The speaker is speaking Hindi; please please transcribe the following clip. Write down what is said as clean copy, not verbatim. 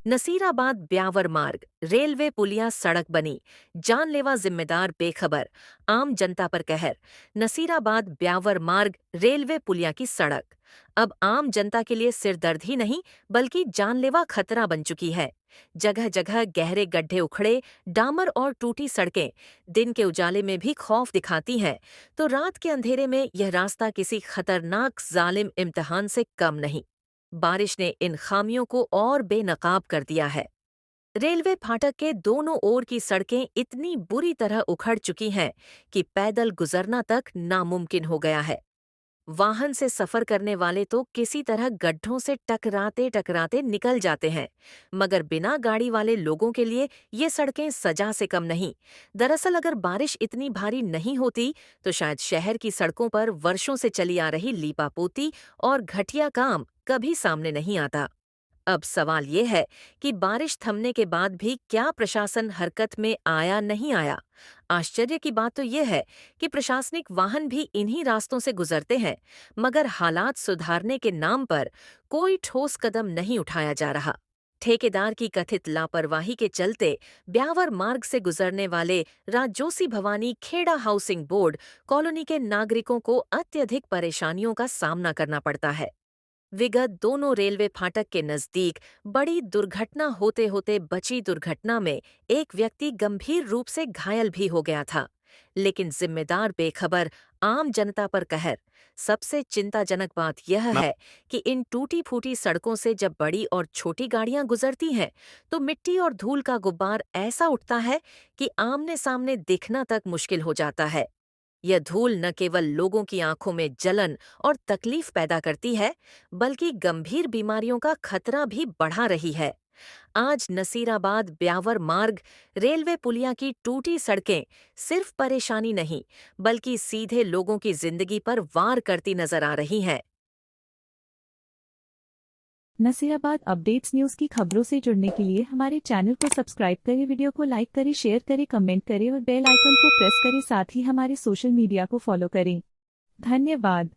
नसीराबाद ब्यावर मार्ग रेलवे पुलिया सड़क बनी, जानलेवा जिम्मेदार बेखबर, आम जनता पर कहर। नसीराबाद ब्यावर मार्ग रेलवे पुलिया की सड़क अब आम जनता के लिए सिरदर्द ही नहीं बल्कि जानलेवा खतरा बन चुकी है। जगह जगह गहरे गड्ढे उखड़े, डामर और टूटी सड़कें दिन के उजाले में भी खौफ दिखाती हैं, तो रात के अंधेरे में यह रास्ता किसी खतरनाक जालिम इम्तिहान से कम नहीं। बारिश ने इन खामियों को और बेनकाब कर दिया है। रेलवे फाटक के दोनों ओर की सड़कें इतनी बुरी तरह उखड़ चुकी हैं कि पैदल गुजरना तक नामुमकिन हो गया है। वाहन से सफर करने वाले तो किसी तरह गड्ढों से टकराते टकराते निकल जाते हैं, मगर बिना गाड़ी वाले लोगों के लिए ये सड़कें सजा से कम नहीं। दरअसल अगर बारिश इतनी भारी नहीं होती तो शायद शहर की सड़कों पर वर्षों से चली आ रही लीपापोती और घटिया काम कभी सामने नहीं आता। अब सवाल ये है कि बारिश थमने के बाद भी क्या प्रशासन हरकत में आया नहीं आया। आश्चर्य की बात तो यह है कि प्रशासनिक वाहन भी इन्हीं रास्तों से गुजरते हैं, मगर हालात सुधारने के नाम पर कोई ठोस कदम नहीं उठाया जा रहा। ठेकेदार की कथित लापरवाही के चलते ब्यावर मार्ग से गुजरने वाले राजोसी Bhawani Kheda housing board colony के नागरिकों को अत्यधिक परेशानियों का सामना करना पड़ता है। विगत दोनों रेलवे फाटक के नजदीक बड़ी दुर्घटना होते होते बची दुर्घटना में एक व्यक्ति गंभीर रूप से घायल भी हो गया था, लेकिन जिम्मेदार बेखबर, आम जनता पर कहर। सबसे चिंताजनक बात यह है कि इन टूटी फूटी सड़कों से जब बड़ी और छोटी गाड़ियां गुजरती हैं तो मिट्टी और धूल का गुब्बार ऐसा उठता है कि आमने सामने दिखना तक मुश्किल हो जाता है। यह धूल न केवल लोगों की आंखों में जलन और तकलीफ पैदा करती है, बल्कि गंभीर बीमारियों का खतरा भी बढ़ा रही है। आज नसीराबाद ब्यावर मार्ग रेलवे पुलिया की टूटी सड़कें सिर्फ परेशानी नहीं, बल्कि सीधे लोगों की जिंदगी पर वार करती नजर आ रही हैं। नसीराबाद अपडेट्स न्यूज की खबरों से जुड़ने के लिए हमारे चैनल को सब्सक्राइब करें, वीडियो को लाइक करें, शेयर करें, कमेंट करें और बेल आइकन को प्रेस करें। साथ ही हमारे सोशल मीडिया को फॉलो करें। धन्यवाद।